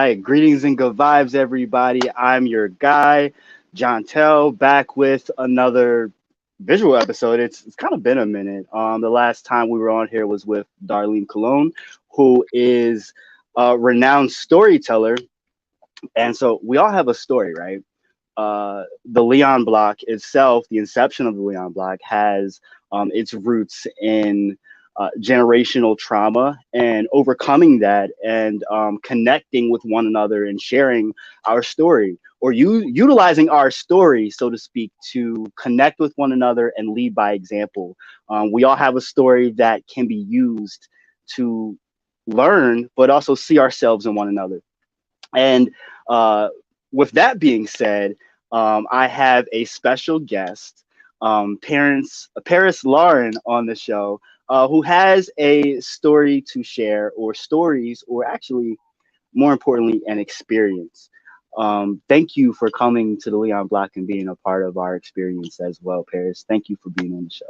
right. Greetings and good vibes, everybody. I'm your guy, John Tell, back with another visual episode. It's kind of been a minute. The last time we were on here was with Darlene Colon, who is a renowned storyteller. And so we all have a story, right? The Leon Block itself, the inception of the Leon Block, has its roots in generational trauma and overcoming that and connecting with one another and sharing our story or utilizing our story, so to speak, to connect with one another and lead by example. We all have a story that can be used to learn, but also see ourselves in one another. And with that being said, I have a special guest, Paris Lauren, on the show, who has a story to share, or stories, or actually, more importantly, an experience. Thank you for coming to the Leon Block and being a part of our experience as well, Paris. Thank you for being on the show.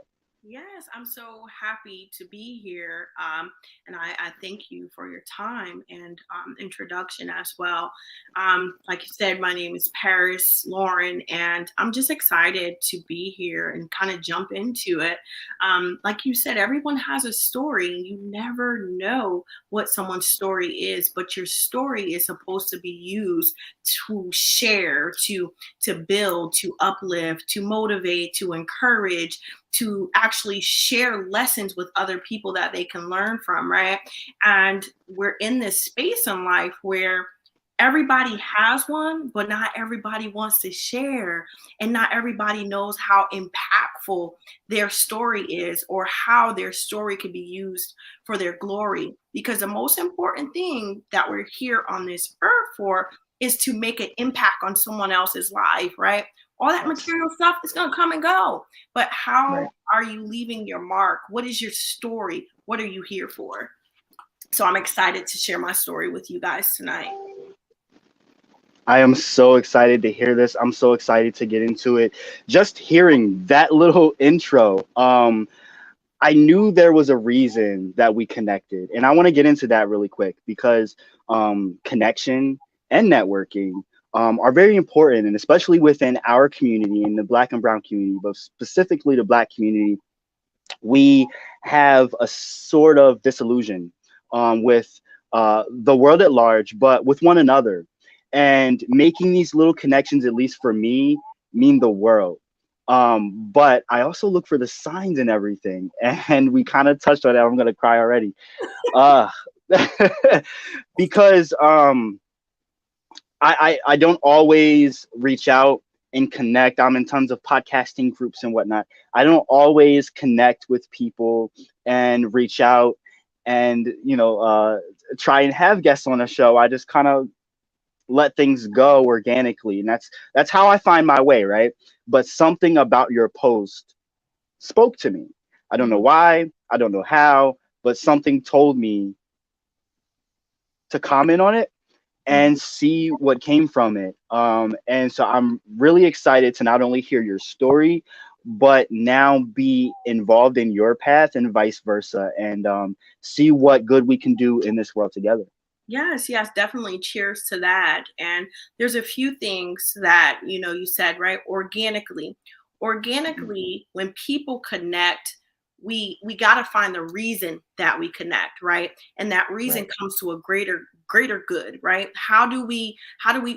Yes, I'm so happy to be here. And I thank you for your time and introduction as well. Like you said, my name is Paris Lauren, and I'm just excited to be here and kind of jump into it. Like you said, everyone has a story. You never know what someone's story is, but your story is supposed to be used to share, to build, to uplift, to motivate, to encourage, to actually share lessons with other people that they can learn from, right? And we're in this space in life where everybody has one, but not everybody wants to share. And not everybody knows how impactful their story is or how their story can be used for their glory. Because the most important thing that we're here on this earth for is to make an impact on someone else's life, right? All that Yes. material stuff is going to come and go. But Right. how are you leaving your mark? What is your story? What are you here for? So I'm excited to share my story with you guys tonight. I am so excited to hear this. I'm so excited to get into it. Just hearing that little intro, I knew there was a reason that we connected. And I want to get into that really quick because connection and networking are very important, and especially within our community, in the Black and Brown community, but specifically the Black community, we have a sort of disillusion with the world at large, but with one another. And making these little connections, at least for me, mean the world. But I also look for the signs and everything. And we kind of touched on that. I'm going to cry already. Uh, because I don't always reach out and connect. I'm in tons of podcasting groups and whatnot. I don't always connect with people and reach out and, try and have guests on a show. I just kind of let things go organically. And that's how I find my way, right? But something about your post spoke to me. I don't know Mhm. why, I don't know how, but something told me to comment on it Mhm. and see what came from it. And so I'm really excited to not only hear your story, but now be involved in your path and vice versa, and see what good we can do in this world together. Yes, yes, definitely. Cheers to that. And there's a few things that, you said, right? Organically. Organically, when people connect, we got to find the reason that we connect, right? And that reason Right. comes to a greater good, right? How do we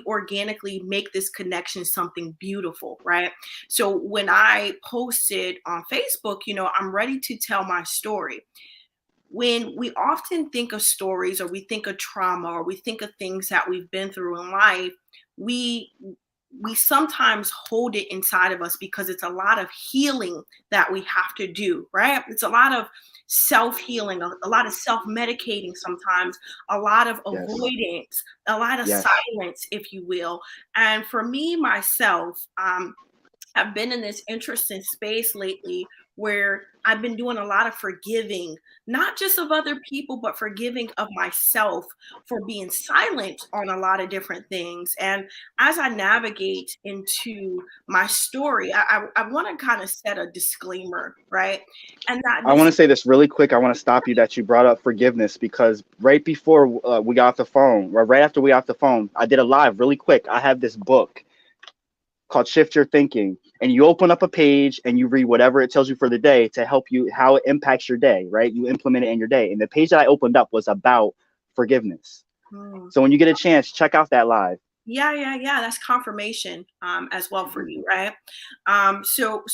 organically make this connection something beautiful, right? So when I posted on Facebook, I'm ready to tell my story. When we often think of stories, or we think of trauma, or we think of things that we've been through in life, we we sometimes hold it inside of us because it's a lot of healing that we have to do, right? It's a lot of self-healing, a lot of self-medicating sometimes, a lot of Yes. avoidance, a lot of Yes. silence, if you will. And for me myself, I've been in this interesting space lately where I've been doing a lot of forgiving, not just of other people, but forgiving of myself for being silent on a lot of different things. And as I navigate into my story, I want to kind of set a disclaimer, right? And that I want to say this really quick. I want to stop you that you brought up forgiveness because right before we got off the phone, or right after we got off the phone, I did a live really quick. I have this book called Shift Your Thinking, and you open up a page and you read whatever it tells you for the day to help you how it impacts your day, right? You implement it in your day. And the page that I opened up was about forgiveness. Hmm. So when you get a chance, check out that live. Yeah. That's confirmation as well for you, right? So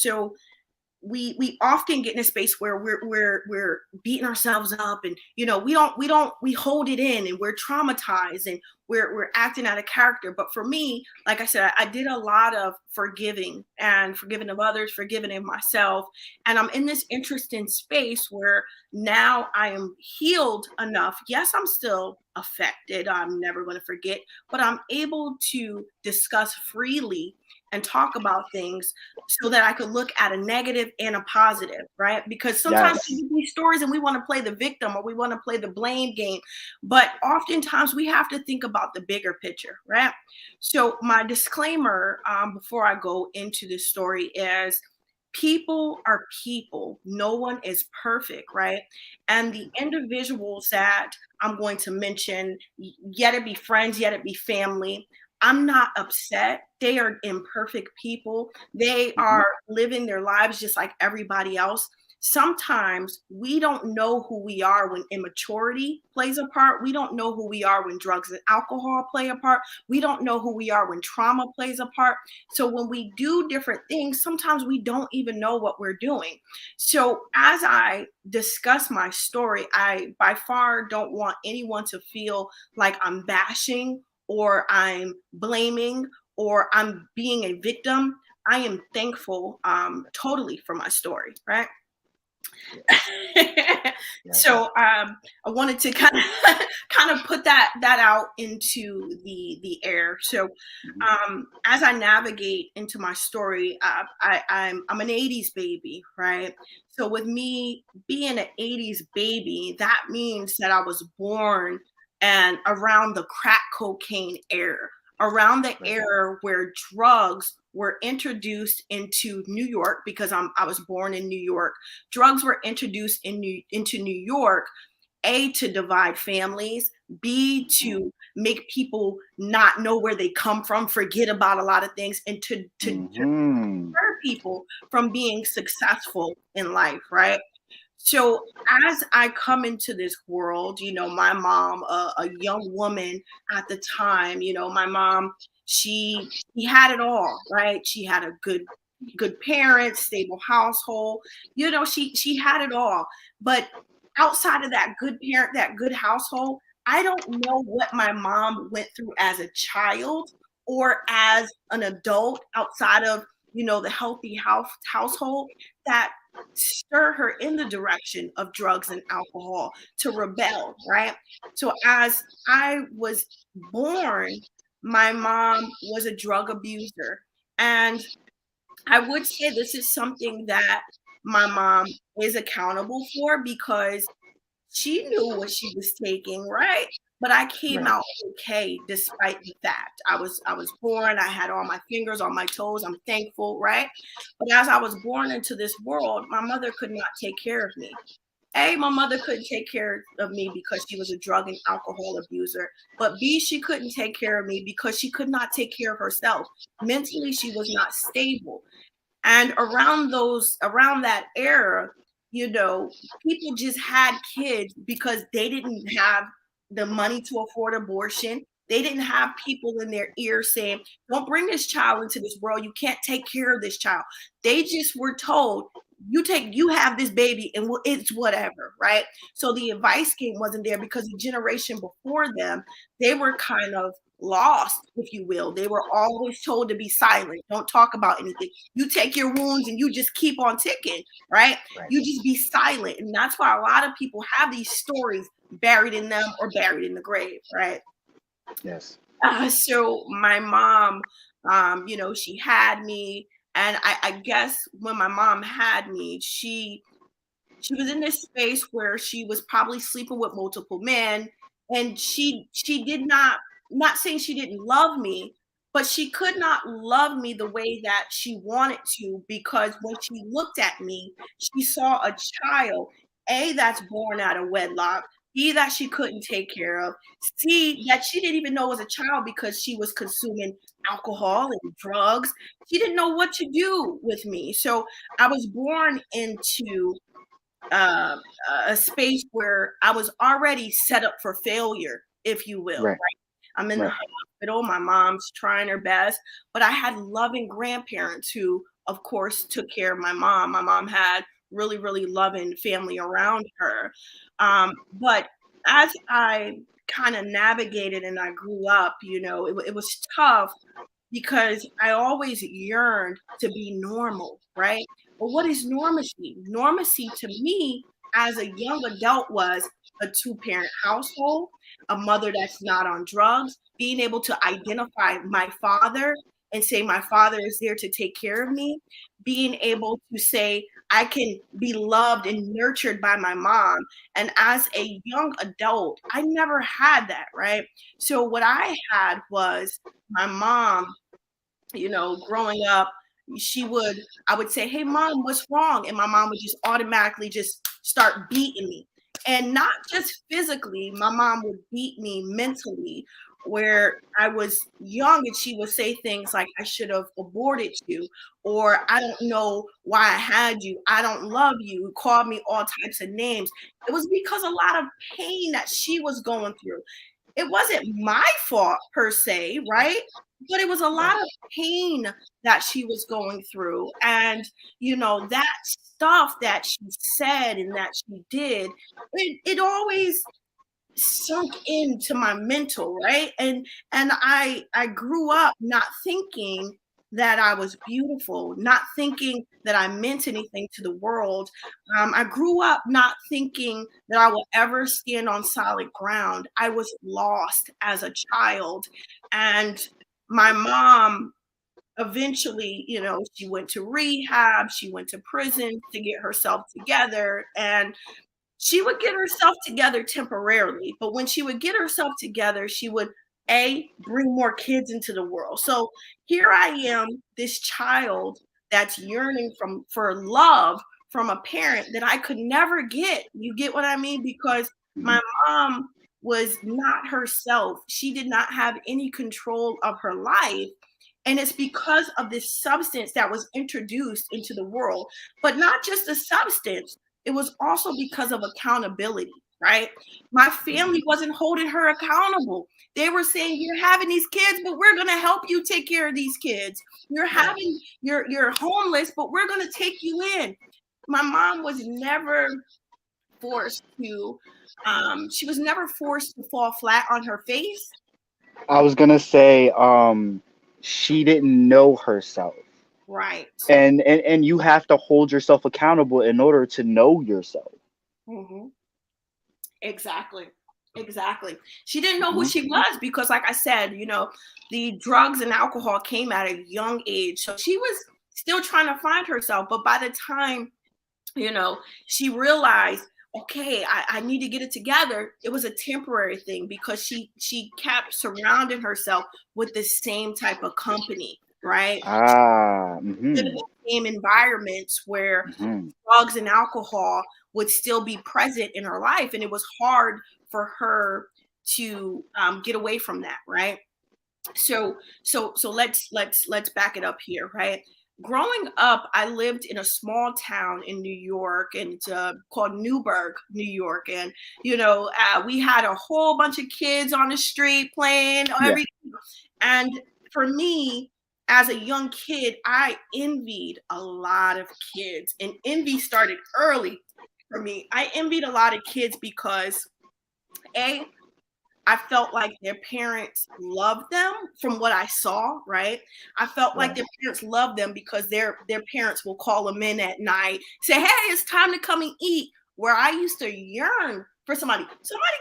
we often get in a space where we're beating ourselves up, and we hold it in, and we're traumatized, and we're acting out of character. But for me, like I said, I did a lot of forgiving, and forgiving of others, forgiving of myself, and I'm in this interesting space where now I am healed enough. Yes, I'm still affected, I'm never going to forget, but I'm able to discuss freely and talk about things so that I could look at a negative and a positive, right? Because sometimes we Yes. do these stories and we want to play the victim, or we want to play the blame game. But oftentimes we have to think about the bigger picture, right? So, my disclaimer before I go into this story is people are people. No one is perfect, right? And the individuals that I'm going to mention, yet it be friends, yet it be family, I'm not upset. They are imperfect people. They Mm-hmm. are living their lives just like everybody else. Sometimes we don't know who we are when immaturity plays a part. We don't know who we are when drugs and alcohol play a part. We don't know who we are when trauma plays a part. So when we do different things, sometimes we don't even know what we're doing. So as I discuss my story, I by far don't want anyone to feel like I'm bashing or I'm blaming or I'm being a victim. I am thankful totally for my story, right? Yes. So Yes. I wanted to kind of kind of put that out into the air. So Mm-hmm. as I navigate into my story, I'm an '80s baby, right? So with me being an '80s baby, that means that I was born and around the crack cocaine era, around the Right. era where drugs were introduced into New York, because I was born in New York. Drugs were introduced into New York, A, to divide families, B, to make people not know where they come from, forget about a lot of things, and to Mm-hmm. deter people from being successful in life, right? So as I come into this world, my mom, a young woman at the time, my mom, she had it all, right? She had a good parents, stable household. She had it all. But outside of that good parent, that good household, I don't know what my mom went through as a child or as an adult outside of, the healthy household that stir her in the direction of drugs and alcohol to rebel, right? So as I was born, my mom was a drug abuser. And I would say this is something that my mom is accountable for because she knew what she was taking, right? But I came Right. out okay despite the fact. I was born, I had all my fingers on my toes. I'm thankful, right? But as I was born into this world, my mother could not take care of me. A, my mother couldn't take care of me because she was a drug and alcohol abuser. But B, she couldn't take care of me because she could not take care of herself. Mentally, she was not stable. And around that era, people just had kids because they didn't have the money to afford abortion. They didn't have people in their ear saying, don't bring this child into this world, you can't take care of this child. They just were told, you have this baby and it's whatever, right? So the advice game wasn't there because the generation before them, they were kind of lost, if you will. They were always told to be silent, don't talk about anything. You take your wounds and you just keep on ticking, right? Right. You just be silent. And that's why a lot of people have these stories buried in them or buried in the grave, right? Yes. So my mom, she had me. And I guess when my mom had me, she was in this space where she was probably sleeping with multiple men, and she did not saying she didn't love me, but she could not love me the way that she wanted to, because when she looked at me, she saw a child, A, that's born out of wedlock, B, that she couldn't take care of, C, that she didn't even know was a child because she was consuming alcohol and drugs. She didn't know what to do with me. So I was born into uh, a space where I was already set up for failure, if you will. Right. Right? I'm in the Right. hospital. My mom's trying her best, but I had loving grandparents who, of course, took care of my mom. My mom had really, really loving family around her. But as I kind of navigated and I grew up, it was tough because I always yearned to be normal, right? But what is normacy? Normacy to me as a young adult was a two-parent household, a mother that's not on drugs, being able to identify my father and say my father is there to take care of me, being able to say I can be loved and nurtured by my mom. And as a young adult, I never had that, right? So what I had was my mom, growing up, I would say, "Hey mom, what's wrong?" And my mom would just automatically just start beating me. And not just physically, my mom would beat me mentally, where I was young and she would say things like, "I should have aborted you," or "I don't know why I had you, I don't love you," called me all types of names. It was because a lot of pain that she was going through. It wasn't my fault per se, right? But it was a lot Right. of pain that she was going through. And, that stuff that she said and that she did, it always sunk into my mental, right? And I grew up not thinking that I was beautiful, not thinking that I meant anything to the world. I grew up not thinking that I will ever stand on solid ground. I was lost as a child. And my mom eventually, she went to rehab, she went to prison to get herself together. And she would get herself together temporarily, but when she would get herself together, she would bring more kids into the world. So here I am, this child that's yearning for love from a parent that I could never get. You get what I mean? Because my Mhm. mom was not herself. She did not have any control of her life. And it's because of this substance that was introduced into the world, but not just the substance, it was also because of accountability, right? My family wasn't holding her accountable. They were saying, "You're having these kids, but we're going to help you take care of these kids. Right. You're homeless, but we're going to take you in." My mom was never forced to she was never forced to fall flat on her face. I was gonna say, she didn't know herself, Right. and you have to hold yourself accountable in order to know yourself. Hmm. Exactly. Exactly. She didn't know who Hmm. she was because, like I said, the drugs and alcohol came at a young age. So she was still trying to find herself. But by the time, you know, she realized, okay, I need to get it together. It was a temporary thing because she kept surrounding herself with the same type of company, right? Ah. Living Hmm. in the same environments where Hmm. drugs and alcohol would still be present in her life, and it was hard for her to get away from that, right? So let's back it up here, right? Growing up, I lived in a small town in New York, and it's called Newburgh, New York, and we had a whole bunch of kids on the street playing Yeah. everything. And for me, as a young kid, I envied a lot of kids, and envy started early for me. I envied a lot of kids because a I felt like their parents loved them from what I saw, right? I felt like Right. their parents loved them because their parents will call them in at night, say, "Hey, it's time to come and eat." Where I used to yearn for somebody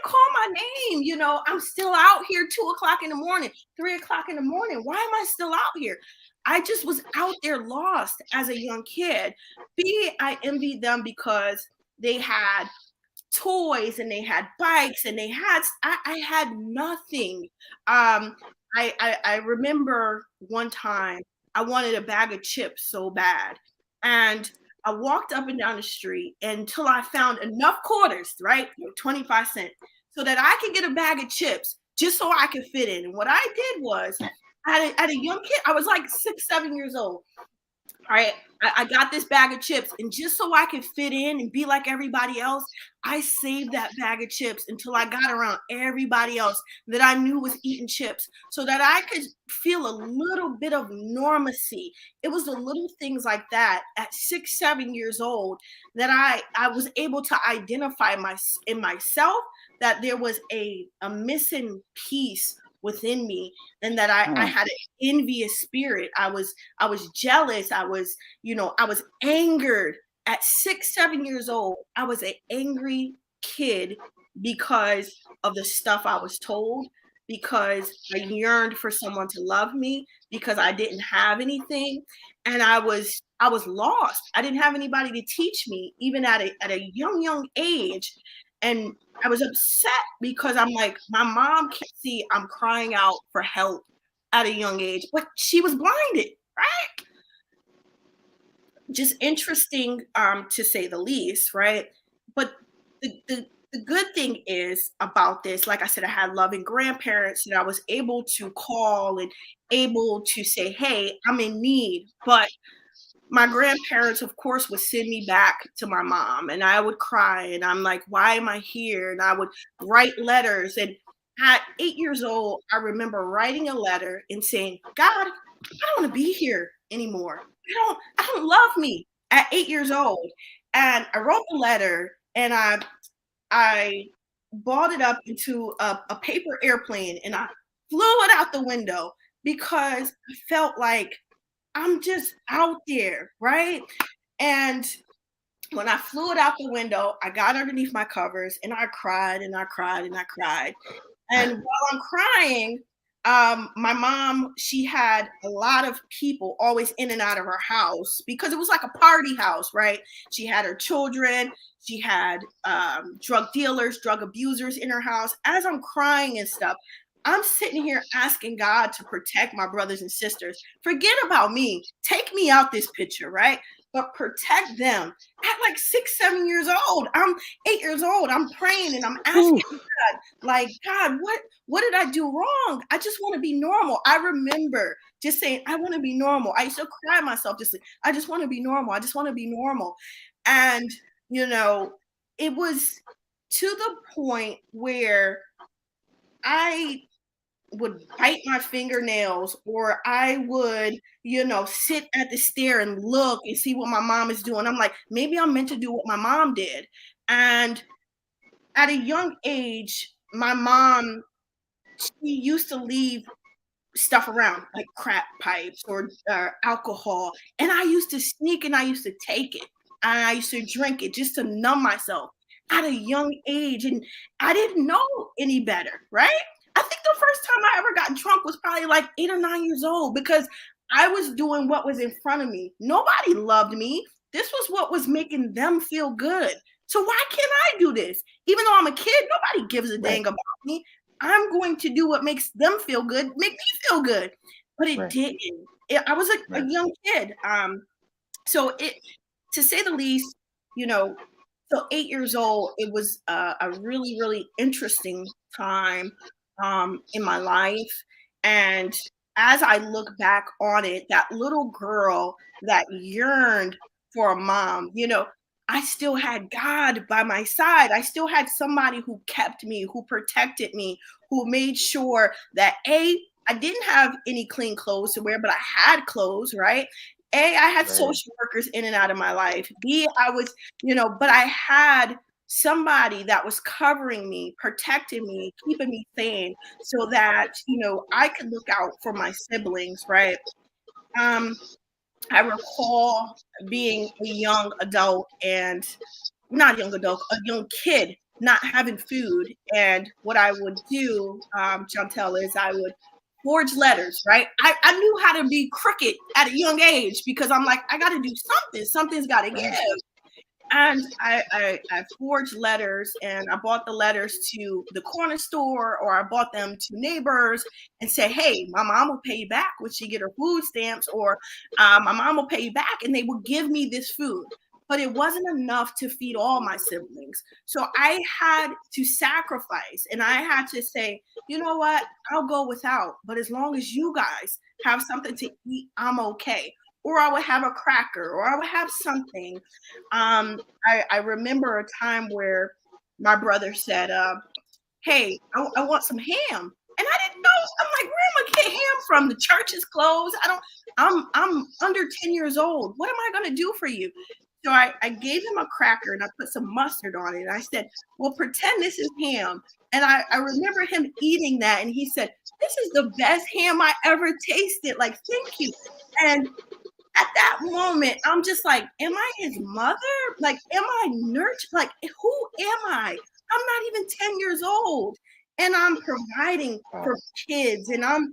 call my name. I'm still out here 2 o'clock in the morning, 3 o'clock in the morning. Why am I still out here? I just was out there lost as a young kid. B, I envied them because they had toys and they had bikes and I had nothing. I remember one time I wanted a bag of chips so bad, and I walked up and down the street until I found enough quarters, right, 25 cents, so that I could get a bag of chips just so I could fit in. And what I did was, at a young kid, I was like 6, 7 years old. All right, I got this bag of chips, and just so I could fit in and be like everybody else, I saved that bag of chips until I got around everybody else that I knew was eating chips, so that I could feel a little bit of normalcy. It was the little things like that at 6, 7 years old that I was able to identify in myself that there was a missing piece within me, and that I had an envious spirit. I was jealous. I was, I was angered at 6, 7 years old. I was an angry kid because of the stuff I was told, because I yearned for someone to love me, because I didn't have anything, and I was lost. I didn't have anybody to teach me, even at a young age. And I was upset because I'm like, my mom can't see I'm crying out for help at a young age, but she was blinded, right? Just interesting, to say the least, right? But the good thing is about this, like I said, I had loving grandparents that I was able to call and able to say, hey, I'm in need. But my grandparents, of course, would send me back to my mom, and I would cry, and I'm like, why am I here? And I would write letters. And at 8 years old, I remember writing a letter and saying, God, I don't want to be here anymore. I don't love me at 8 years old. And I wrote the letter, and I balled it up into a paper airplane, and I flew it out the window because I felt like I'm just out there, right? And when I flew it out the window, I got underneath my covers, and I cried and I cried and I cried. And while I'm crying, my mom, she had a lot of people always in and out of her house because it was like a party house, right? She had her children, she had drug dealers, drug abusers in her house. As I'm crying and stuff, I'm sitting here asking God to protect my brothers and sisters. Forget about me. Take me out this picture, right? But protect them. At like 6, 7 years old, I'm 8 years old. I'm praying and I'm asking God, like, God, what did I do wrong? I just want to be normal. I remember just saying, I want to be normal. I used to cry myself, just like, I just want to be normal. I just want to be normal. And, it was to the point where I would bite my fingernails, or I would, sit at the stair and look and see what my mom is doing. I'm like, maybe I'm meant to do what my mom did. And at a young age, my mom, she used to leave stuff around like crack pipes or alcohol. And I used to sneak and I used to take it. And I used to drink it just to numb myself at a young age. And I didn't know any better, right? I think the first time I ever got drunk was probably like 8 or 9 years old because I was doing what was in front of me. Nobody loved me. This was what was making them feel good. So why can't I do this? Even though I'm a kid, nobody gives a dang about me. I'm going to do what makes them feel good, make me feel good. But it didn't. I was a young kid. So to say the least, so 8 years old, it was a really, really interesting time in my life. And as I look back on it, that little girl that yearned for a mom, I still had God by my side. I still had somebody who kept me, who protected me, who made sure that I didn't have any clean clothes to wear, but I had clothes, right? I had social workers in and out of my life. B, I was, but I had somebody that was covering me, protecting me, keeping me sane so that, I could look out for my siblings, right? I recall being a young adult and not a young adult, a young kid not having food. And what I would do, Chantel, is I would forge letters, right? I knew how to be crooked at a young age because I'm like, I got to do something. Something's got to give. And I forged letters, and I bought the letters to the corner store, or I bought them to neighbors and say, hey, my mom will pay you back when she get her food stamps, or my mom will pay you back, and they will give me this food. But it wasn't enough to feed all my siblings. So I had to sacrifice, and I had to say, you know what, I'll go without, but as long as you guys have something to eat, I'm okay. Or I would have a cracker, or I would have something. I remember a time where my brother said, hey, I want some ham. And I didn't know. I'm like, where am I getting ham from? The church is closed. I'm under 10 years old. What am I going to do for you? So I gave him a cracker and I put some mustard on it. And I said, well, pretend this is ham. And I remember him eating that. And he said, this is the best ham I ever tasted. Like, thank you. And at that moment, I'm just like, am I his mother? Like, am I nurtured? Like, who am I? I'm not even 10 years old. And I'm providing for kids, and I'm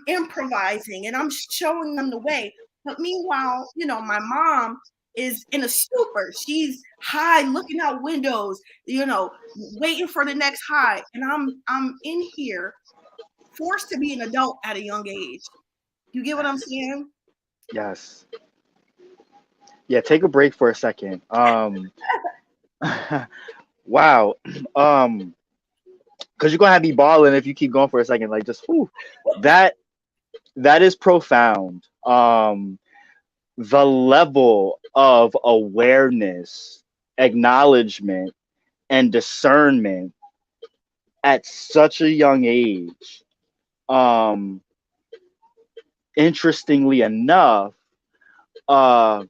improvising, and I'm showing them the way. But meanwhile, my mom is in a stupor. She's high, looking out windows, waiting for the next high. And I'm in here forced to be an adult at a young age. You get what I'm saying? Yes. Yeah, take a break for a second. Wow. Because you're gonna have me balling if you keep going for a second. Like, just whew, that that is profound. The level of awareness, acknowledgement, and discernment at such a young age. Um, Interestingly enough, uh,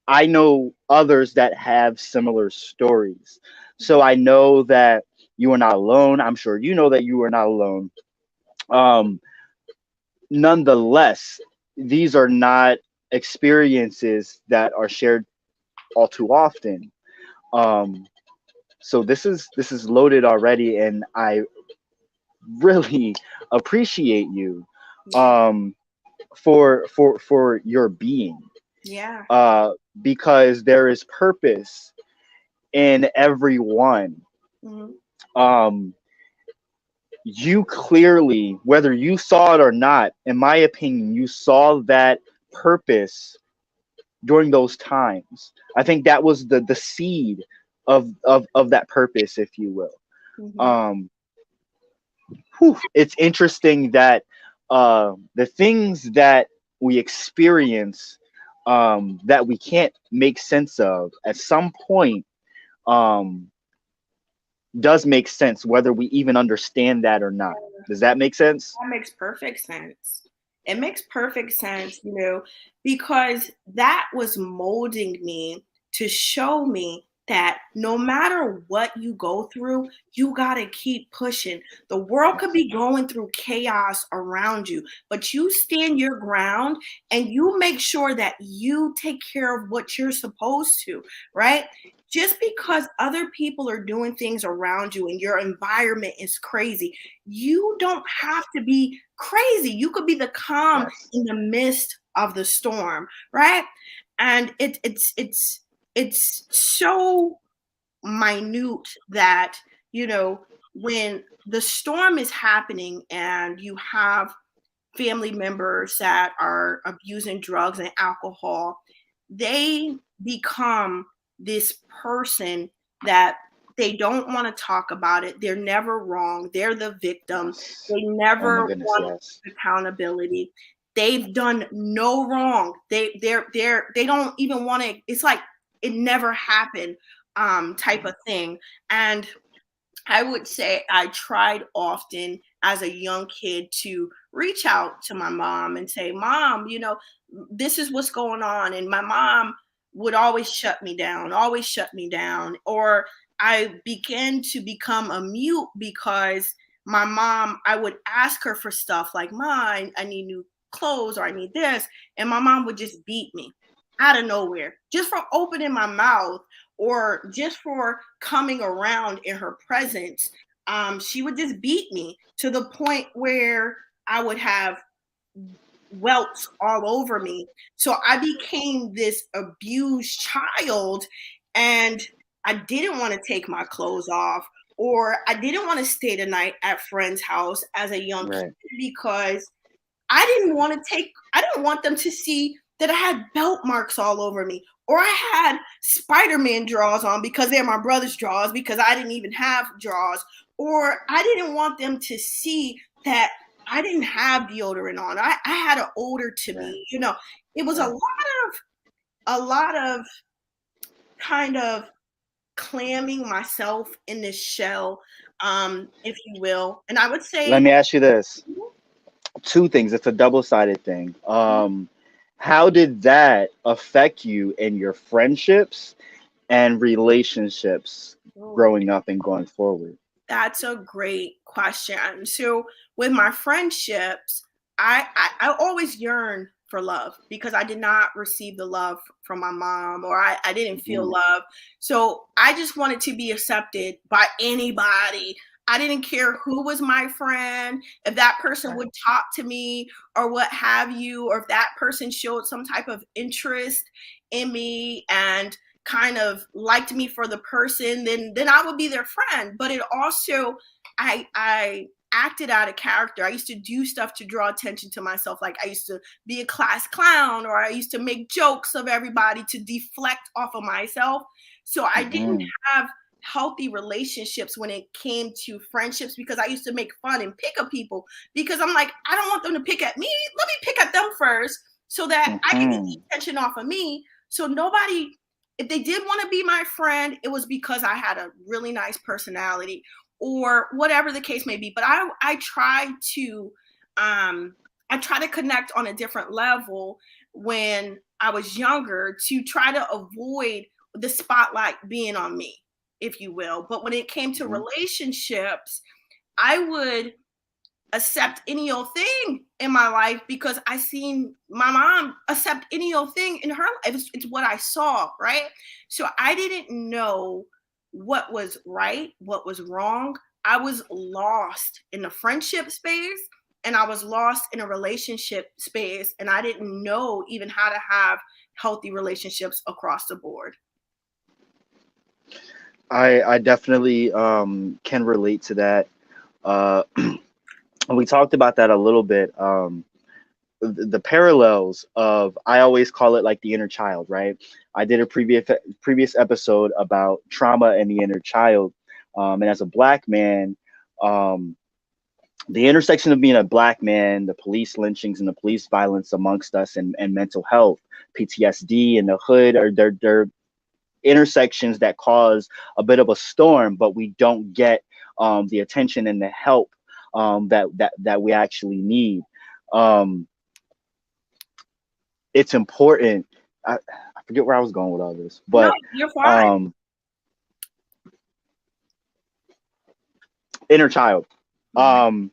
I know others that have similar stories. So I know that you are not alone. I'm sure you know that you are not alone. Um, Nonetheless, these are not experiences that are shared all too often. Um, so this is loaded already, and I really appreciate you Yeah. um, for your being, Yeah. uh, because there is purpose in everyone. Mm-hmm. Um, you clearly, whether you saw it or not, in my opinion, you saw that purpose during those times. I think that was the seed of that purpose, if you will. Mm-hmm. Um, it's interesting that the things that we experience, that we can't make sense of at some point, um, does make sense, whether we even understand that or not. Does that make sense? That makes perfect sense. It makes perfect sense, because that was molding me to show me that no matter what you go through, you got to keep pushing. The world could be going through chaos around you, but you stand your ground and you make sure that you take care of what you're supposed to, right? Just because other people are doing things around you and your environment is crazy, you don't have to be crazy. You could be the calm Yes. in the midst of the storm, right? And it's so minute that when the storm is happening and you have family members that are abusing drugs and alcohol, they become this person that they don't want to talk about it. They're never wrong. They're the victim. Yes. They Oh my never goodness, want yes. accountability. They've done no wrong. They don't even want to. It's like it never happened, type of thing. And I would say I tried often as a young kid to reach out to my mom and say, Mom, this is what's going on. And my mom would always shut me down, always shut me down. Or I began to become a mute because my mom, I would ask her for stuff like, Mom, I need new clothes, or I need this. And my mom would just beat me out of nowhere just for opening my mouth, or just for coming around in her presence. She would just beat me to the point where I would have welts all over me. So I became this abused child, and I didn't want to take my clothes off, or I didn't want to stay the night at friend's house as a young kid Right. because I didn't want them to see that I had belt marks all over me, or I had Spider-Man drawers on because they're my brother's drawers because I didn't even have drawers, or I didn't want them to see that I didn't have deodorant on. I had an odor to Right. me. It was Right. a lot of kind of clamming myself in this shell, if you will. And I would Let say, me ask you this. Two things. It's a double-sided thing. How did that affect you in your friendships and relationships oh, growing up and going forward? that's a great question. So with my friendships, I always yearn for love because I did not receive the love from my mom, or I didn't feel Mhm. love. So I just wanted to be accepted by anybody. I didn't care who was my friend, if that person Right. would talk to me or what have you, or if that person showed some type of interest in me and kind of liked me for the person, then I would be their friend. But it also, I acted out of character. I used to do stuff to draw attention to myself. Like I used to be a class clown, or I used to make jokes of everybody to deflect off of myself. So I didn't Mhm. have healthy relationships when it came to friendships because I used to make fun and pick at people because I'm like, I don't want them to pick at me. Let me pick at them first so that I can get the Mhm. attention off of me. So nobody, if they did want to be my friend, it was because I had a really nice personality or whatever the case may be. But I try to I try to connect on a different level when I was younger to try to avoid the spotlight being on me, if you will. But when it came to Mhm. relationships, I would accept any old thing in my life because I seen my mom accept any old thing in her life. It's what I saw, right? So I didn't know what was right, what was wrong. I was lost in the friendship space and I was lost in a relationship space, and I didn't know even how to have healthy relationships across the board. I definitely can relate to that. Uh, we talked about that a little bit. The parallels of, I always call it like the inner child, right? I did a previous episode about trauma and the inner child, and as a black man, um, the intersection of being a black man, the police lynchings and the police violence amongst us, and mental health, PTSD, and the hood are they're intersections that cause a bit of a storm, but we don't get the attention and the help that we actually need. Um, it's important. I forget where I was going with all this, No, but you're fine. um, inner child. Um,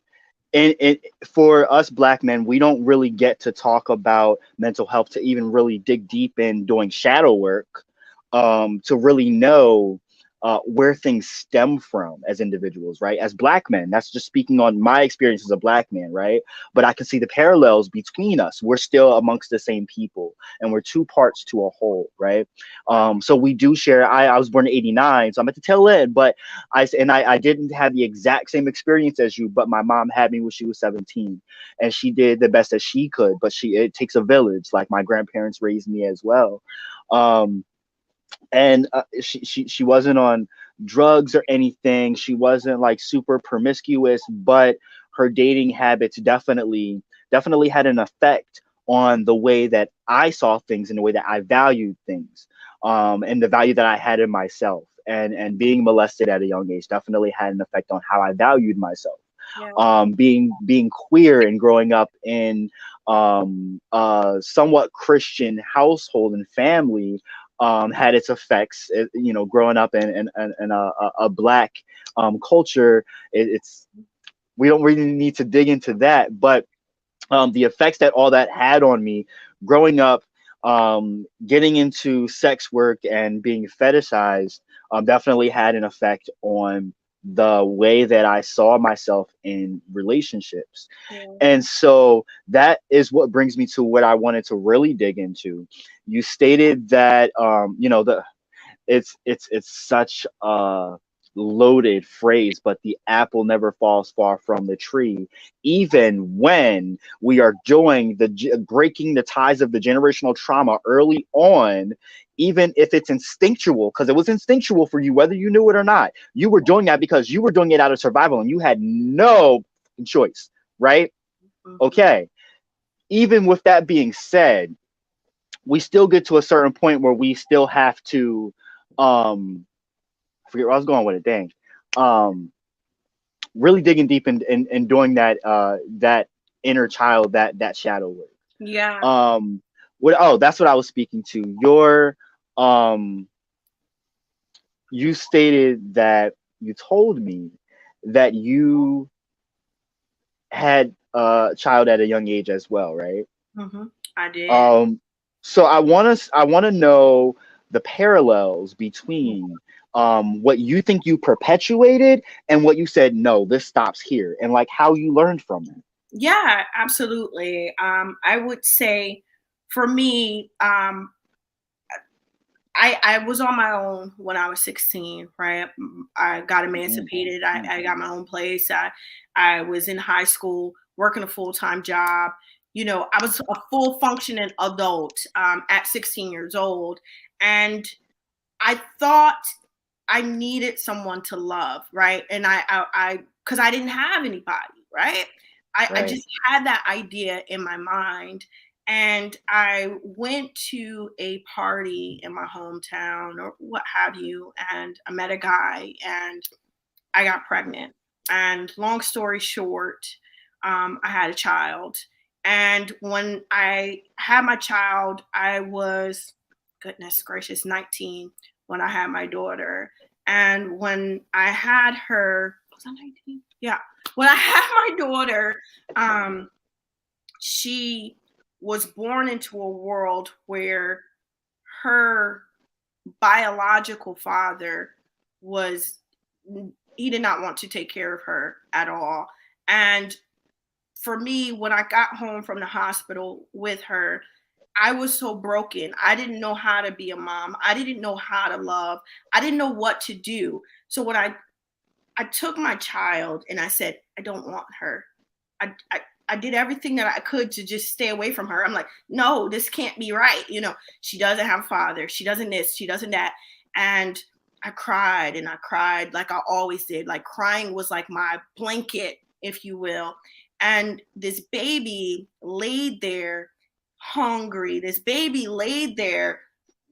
and for us black men, we don't really get to talk about mental health, to even really dig deep in doing shadow work, to really know where things stem from as individuals, right? As black men, that's just speaking on my experience as a black man, right? But I can see the parallels between us. We're still amongst the same people, and we're two parts to a whole, right? So we do share. I was born in '89, so I'm at the tail end, but I didn't have the exact same experience as you, but my mom had me when she was 17, and she did the best that she could. But it takes a village. Like my grandparents raised me as well. Um, and she wasn't on drugs or anything. She wasn't like super promiscuous, but her dating habits definitely had an effect on the way that I saw things and the way that I valued things, and the value that I had in myself. And being molested at a young age definitely had an effect on how I valued myself. Yeah. Being queer and growing up in somewhat Christian household and family had its effects. Growing up in a black culture, it's we don't really need to dig into that, but the effects that all that had on me growing up, getting into sex work and being fetishized, definitely had an effect on the way that I saw myself in relationships. Yeah. And so that is what brings me to what I wanted to really dig into. You stated that the it's such a loaded phrase, but the apple never falls far from the tree. Even when we are doing breaking the ties of the generational trauma early on, even if it's instinctual, because it was instinctual for you, whether you knew it or not, you were doing that because you were doing it out of survival and you had no choice, right? Mm-hmm. Okay. Even with that being said, we still get to a certain point where we still have to um I forget where I was going with it. Dang. Um, really digging deep and doing that inner child, that shadow work. Yeah. What? Oh, that's what I was speaking to. Um, you stated that you told me that you had a child at a young age as well, right? Mm-hmm. I did. Um, so I want to know the parallels between what you think you perpetuated and what you said, no, this stops here, and like how you learned from it. Yeah, absolutely. I would say for me, I was on my own when I was 16, right? I got Mm, emancipated. mm, I got my own place. I was in high school working a full-time job. I was a full functioning adult at 16 years old. And I thought I needed someone to love, right? And because I didn't have anybody, right? I right. just had that idea in my mind. And I went to a party in my hometown or what have you. And I met a guy and I got pregnant. And long story short, I had a child. And when I had my child, I was, goodness gracious, 19 when I had my daughter. And when I had her, was I 19? Yeah. When I had my daughter, um, she was born into a world where her biological father was he did not want to take care of her at all. And for me, when I got home from the hospital with her, I was so broken. I didn't know how to be a mom. I didn't know how to love. I didn't know what to do. So when I took my child and I said, I don't want her. I did everything that I could to just stay away from her. I'm like, no, this can't be right. She doesn't have a father. She doesn't this. She doesn't that. And I cried and I cried like I always did. Like crying was like my blanket, if you will. And this baby laid there hungry. This baby laid there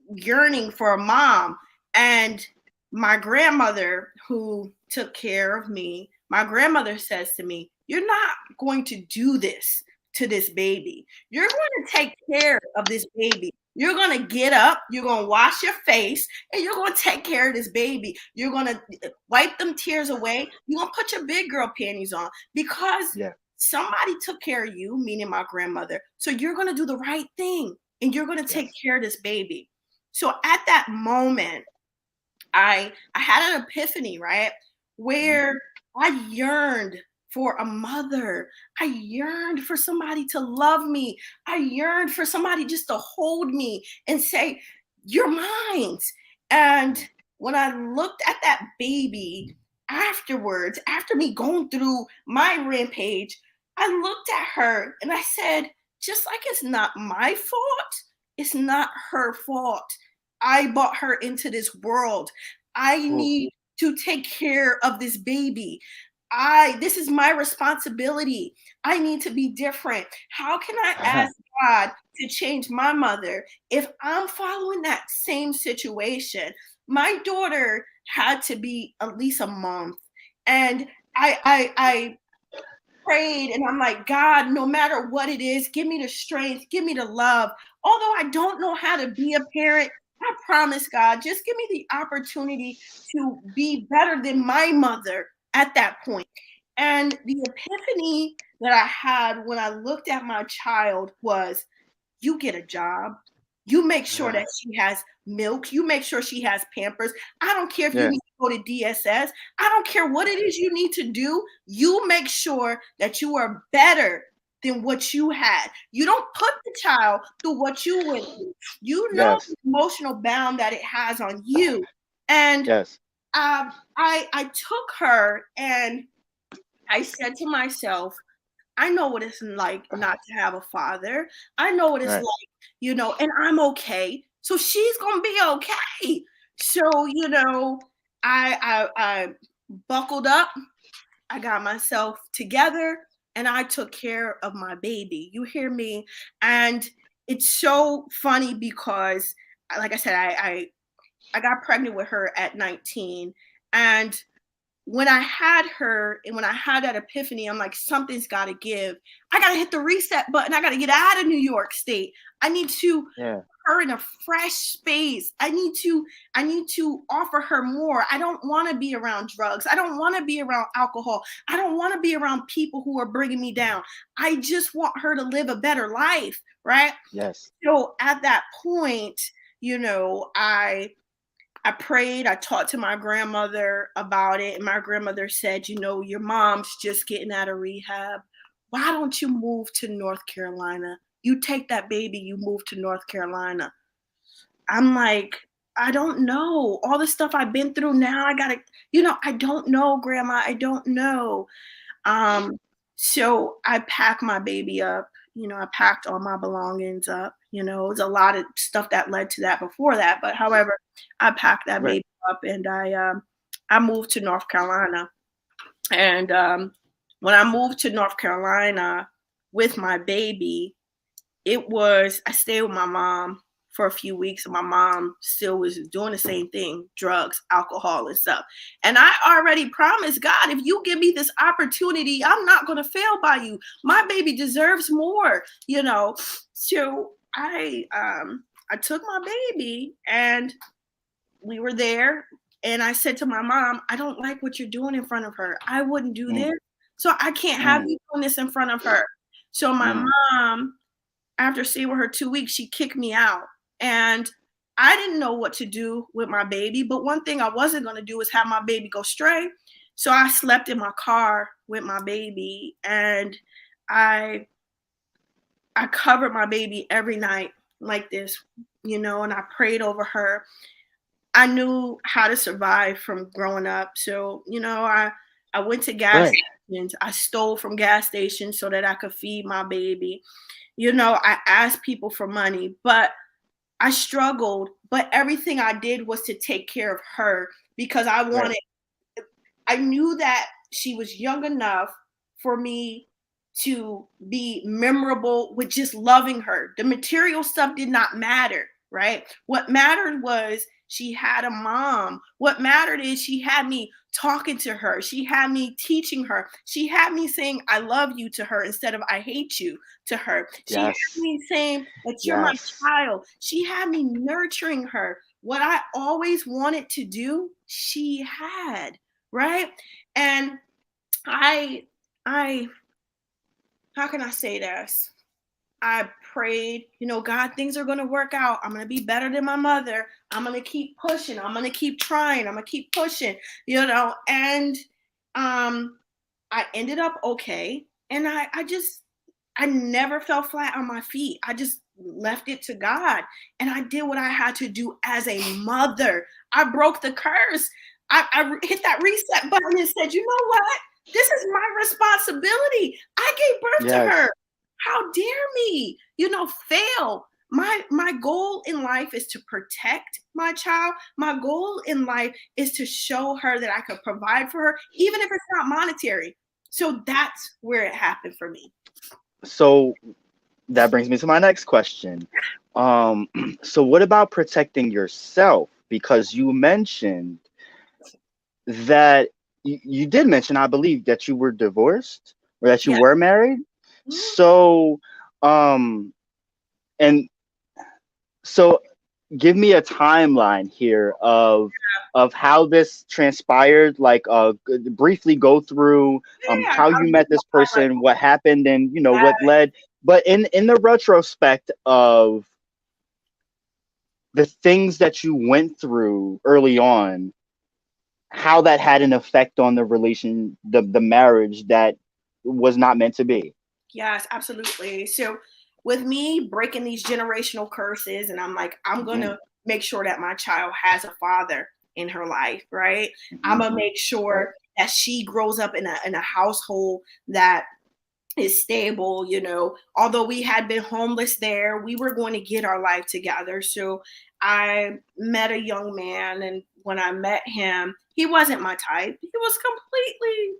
yearning for a mom. And my grandmother, who took care of me, my grandmother says to me, you're not going to do this to this baby. You're going to take care of this baby. You're going to get up, you're going to wash your face, and you're going to take care of this baby. You're going to wipe them tears away. You're going to put your big girl panties on because Yeah. somebody took care of you, meaning my grandmother. So you're going to do the right thing and you're going to take Yes. care of this baby. So at that moment, I had an epiphany, right? Mhm. Where I yearned for a mother. I yearned for somebody to love me. I yearned for somebody just to hold me and say, "You're mine." And when I looked at that baby afterwards, after me going through my rampage, I looked at her and I said, just like it's not my fault, it's not her fault. I brought her into this world. I Oof. need to take care of this baby. This is my responsibility. I need to be different. How can I ask God to change my mother if I'm following that same situation? My daughter had to be at least a month. And I prayed and I'm like, God, no matter what it is, give me the strength, give me the love. Although I don't know how to be a parent, I promise God, just give me the opportunity to be better than my mother at that point. And the epiphany that I had when I looked at my child was, you get a job, You make sure Ah, that she has milk. You make sure she has Pampers. I don't care if you yeah. need to go to DSS. I don't care what it is you need to do. You make sure that you are better than what you had. You don't put the child through what you went through. You know Yes. the emotional bound that it has on you. And Yes. I took her and I said to myself, I know what it's like not to have a father. I know what it's Right. like, and I'm okay. So she's gonna be okay. So, I buckled up, I got myself together, and I took care of my baby. You hear me? And it's so funny because, like I said, I got pregnant with her at 19. And when I had her and when I had that epiphany, I'm like, something's got to give. I got to hit the reset button. I got to get out of New York State. I need to Yeah. put her in a fresh space. I need to offer her more. I don't want to be around drugs. I don't want to be around alcohol. I don't want to be around people who are bringing me down. I just want her to live a better life, right? Yes. So at that point, I prayed, I talked to my grandmother about it, and my grandmother said, your mom's just getting out of rehab. Why don't you move to North Carolina? You take that baby, you move to North Carolina. I'm like, I don't know. All the stuff I've been through now, I gotta, I don't know, Grandma. I don't know. Um, so I packed my baby up. I packed all my belongings up. It was a lot of stuff that led to that before that. But however, I packed that Right. baby up and I moved to North Carolina. And when I moved to North Carolina with my baby, I stayed with my mom for a few weeks, and my mom still was doing the same thing, drugs, alcohol, and stuff. And I already promised God, if you give me this opportunity, I'm not going to fail by you. My baby deserves more. So I took my baby and we were there, and I said to my mom, I don't like what you're doing in front of her. I wouldn't do Mm, this. So I can't have mm, you doing this in front of her. So my mm. mom, after staying with her 2 weeks, she kicked me out. And I didn't know what to do with my baby. But one thing I wasn't going to do is have my baby go stray. So I slept in my car with my baby, and I I covered my baby every night like this, and I prayed over her. I knew how to survive from growing up. So, I went to gas Right. stations. I stole from gas stations so that I could feed my baby. I asked people for money, but I struggled. But everything I did was to take care of her because Right. I knew that she was young enough for me to be memorable with just loving her. The material stuff did not matter, right? What mattered was she had a mom. What mattered is she had me talking to her. She had me teaching her. She had me saying, I love you to her instead of I hate you to her. She had Yes. me saying that you're my Yes. child. She had me nurturing her. What I always wanted to do, she had, right? And I I how can I say this? I prayed, God, things are going to work out. I'm going to be better than my mother. I'm going to keep pushing. I'm going to keep trying. I'm going to keep pushing, and I ended up okay. And I never fell flat on my feet. I just left it to God. And I did what I had to do as a mother. I broke the curse. I hit that reset button and said, you know what? This is my responsibility. I gave birth to her. Yes. How dare me, fail? My goal in life is to protect my child. My goal in life is to show her that I could provide for her, even if it's not monetary. So that's where it happened for me. So that brings me to my next question. Um, so what about protecting yourself? Because you mentioned that you did mention, I believe, that you were divorced or that you Yeah. were married. Mhm. So, and so give me a timeline here of how this transpired, like briefly go through Yeah, how I'll you give met you this a highlight. person, what happened, and Yeah, what led. But in the retrospect of the things that you went through early on, how that had an effect on the relation, the marriage that was not meant to be. Yes, absolutely. So with me breaking these generational curses, and I'm like, I'm Hmm. gonna make sure that my child has a father in her life, right? I'm Hmm. gonna make Right. sure that she grows up in a household that is stable. Although we had been homeless there, we were going to get our life together. So I met a young man, and when I met him, he wasn't my type. He was completely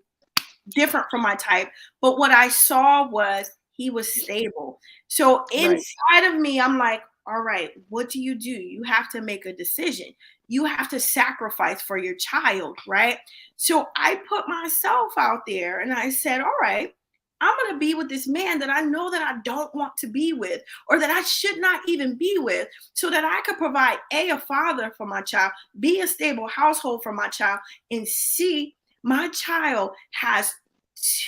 different from my type. But what I saw was he was stable. So Right. inside of me, I'm like, all right, what do? You have to make a decision. You have to sacrifice for your child, right? So I put myself out there and I said, all right, I'm going to be with this man that I know that I don't want to be with, or that I should not even be with, so that I could provide a father for my child, be a stable household for my child, and see my child has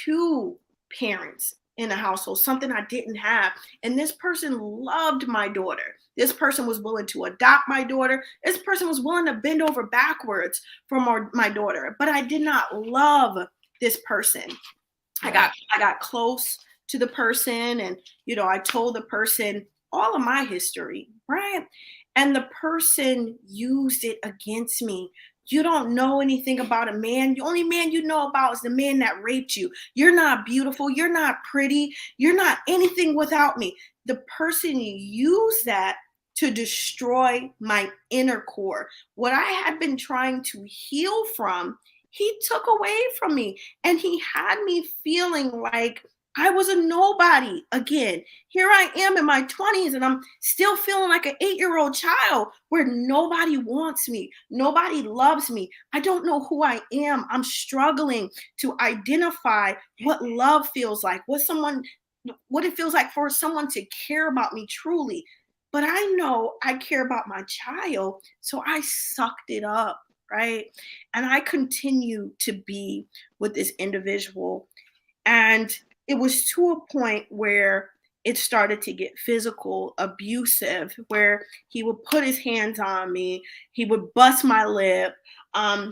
two parents in a household, something I didn't have. And this person loved my daughter. This person was willing to adopt my daughter. This person was willing to bend over backwards for my daughter. But I did not love this person. I Right. got I got close to the person, and I told the person all of my history, right? And the person used it against me. You don't know anything about a man. The only man you know about is the man that raped you. You're not beautiful. You're not pretty. You're not anything without me. The person used that to destroy my inner core. What I had been trying to heal from, he took away from me. And he had me feeling like I was a nobody again. Here I am in my 20s, and I'm still feeling like an 8-year-old child where nobody wants me. Nobody loves me. I don't know who I am. I'm struggling to identify what love feels like, what it feels like for someone to care about me truly. But I know I care about my child, so I sucked it up, right? And I continue to be with this individual. And it was to a point where it started to get physical, abusive, where he would put his hands on me, he would bust my lip,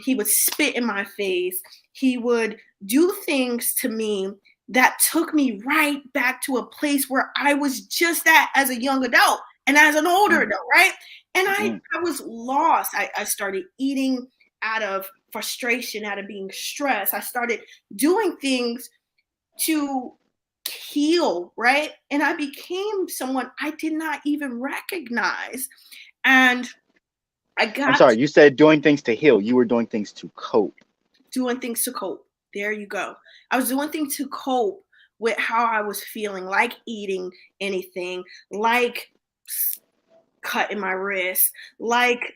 he would spit in my face, he would do things to me that took me right back to a place where I was just at as a young adult and as an older Mm. adult, right? And Hmm. I was lost. I started eating out of frustration, out of being stressed. I started doing things to heal, right? And I became someone I did not even recognize. And I I'm got sorry. You said doing things to heal. You were doing things to cope. doing things to cope. There you go. I was doing things to cope with how I was feeling, like eating anything, like cutting my wrist, like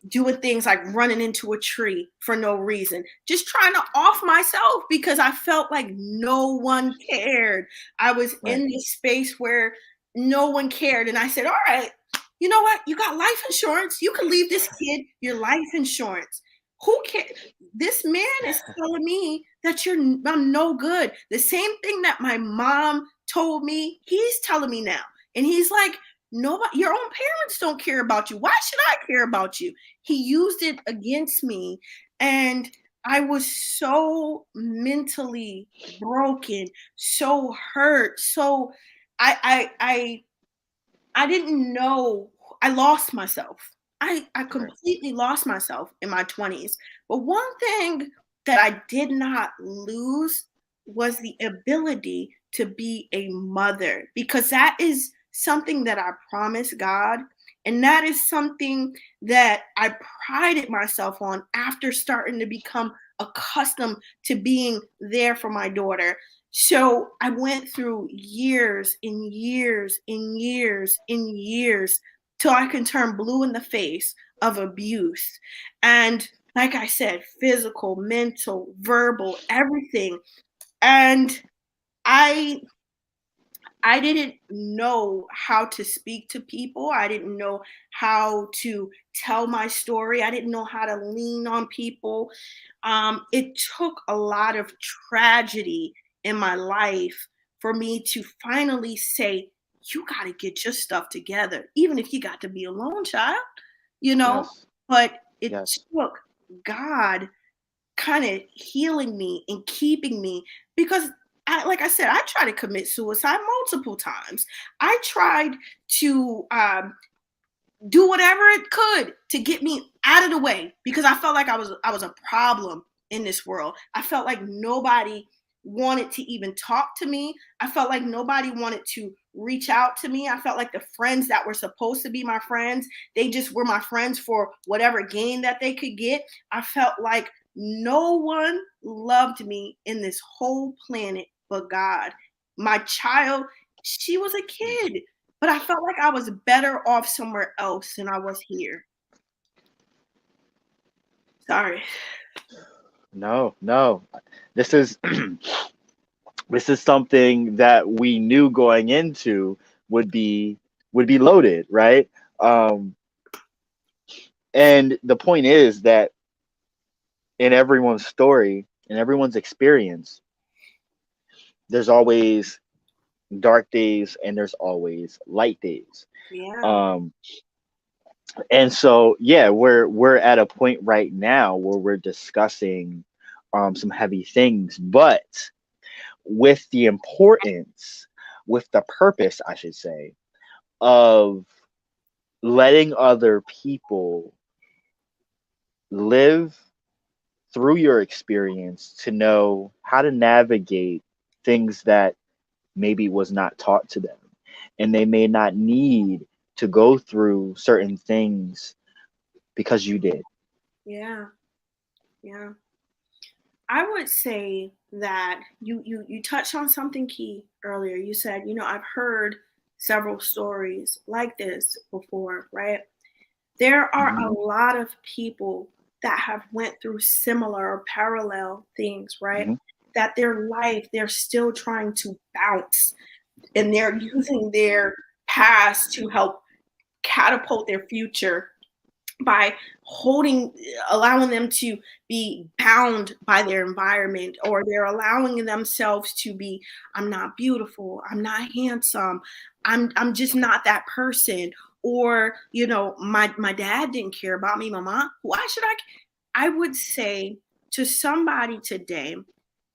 doing things like running into a tree for no reason, just trying to off myself because I felt like no one cared. I was Right. in this space where no one cared, and I said, all right, you know what, you got life insurance, you can leave this kid your life insurance. Who cares? This man is telling me that I'm no good. The same thing that my mom told me, he's telling me now. And he's like, nobody, your own parents don't care about you. Why should I care about you? He used it against me. And I was so mentally broken, so hurt. So I didn't know. I lost myself. I Right. completely lost myself in my 20s. But one thing that I did not lose was the ability to be a mother, because that is something that I promised God. And that is something that I prided myself on after starting to become accustomed to being there for my daughter. So I went through years and years and years and years till I can turn blue in the face of abuse. And like I said, physical, mental, verbal, everything. And I I didn't know how to speak to people. I didn't know how to tell my story. I didn't know how to lean on people. It took a lot of tragedy in my life for me to finally say, you got to get your stuff together, even if you got to be alone, child, you know? Yes. But it Yes. took God kind of healing me and keeping me because like I said, I tried to commit suicide multiple times. I tried to do whatever it could to get me out of the way because I felt like I was a problem in this world. I felt like nobody wanted to even talk to me. I felt like nobody wanted to reach out to me. I felt like the friends that were supposed to be my friends, they just were my friends for whatever gain that they could get. I felt like no one loved me in this whole planet but God. My child, she was a kid, but I felt like I was better off somewhere else than I was here. Sorry. No, no. This is this is something that we knew going into would be would be loaded, right? Um, and the point is that in everyone's story, in everyone's experience, there's always dark days and there's always light days. Yeah. Um, and so yeah, we're at a point right now where we're discussing some heavy things, but with the importance, with the purpose, I should say, of letting other people live through your experience to know how to navigate things that maybe was not taught to them. And they may not need to go through certain things because you did. Yeah. Yeah. I would say that you touched on something key earlier. You said, I've heard several stories like this before, right? There are Mhm. a lot of people that have went through similar or parallel things, right? Mhm. That their life, they're still trying to bounce and they're using their past to help catapult their future by allowing them to be bound by their environment, or they're allowing themselves to be, I'm not beautiful, I'm not handsome, I'm just not that person, or my dad didn't care about me, my mom, why should I would say to somebody today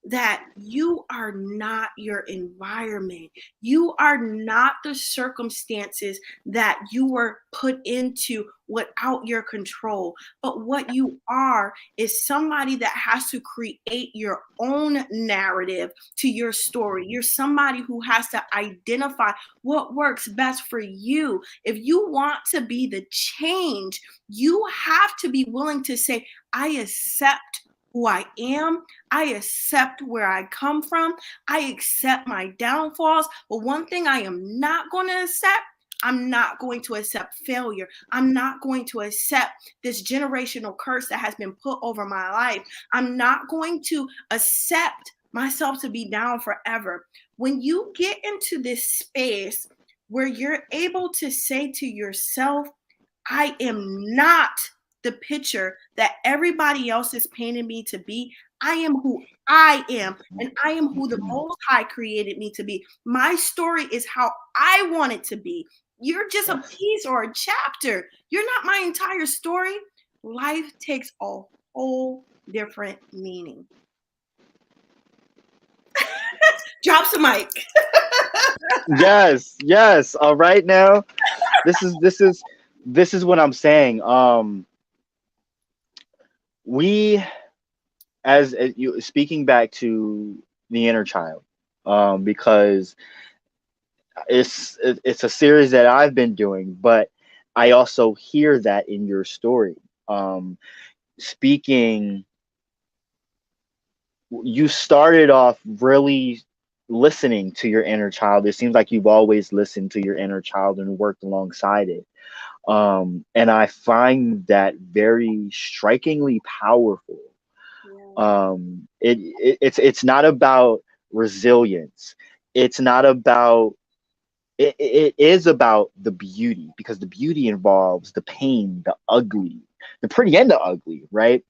that you are not your environment. You are not the circumstances that you were put into without your control. But what you are is somebody that has to create your own narrative to your story. You're somebody who has to identify what works best for you. If you want to be the change, you have to be willing to say, I accept who I am. I accept where I come from. I accept my downfalls. But one thing I am not going to accept, I'm not going to accept failure. I'm not going to accept this generational curse that has been put over my life. I'm not going to accept myself to be down forever. When you get into this space where you're able to say to yourself, I am not the picture that everybody else is painting me to be. I am who I am, and I am who the Most High created me to be. My story is how I want it to be. You're just a Yes. piece or a chapter. You're not my entire story. Life takes a whole different meaning. Drop some mic. Yes, yes. All right now, this is what I'm saying. We as you speaking back to the inner child, because it's a series that I've been doing, but I also hear that in your story. Um, speaking, you started off really listening to your inner child. It seems like you've always listened to your inner child and worked alongside it. And I find that very strikingly powerful. Yeah. It's not about resilience. It's not about it is about the beauty, because the beauty involves the pain, the ugly, the pretty and the ugly, right?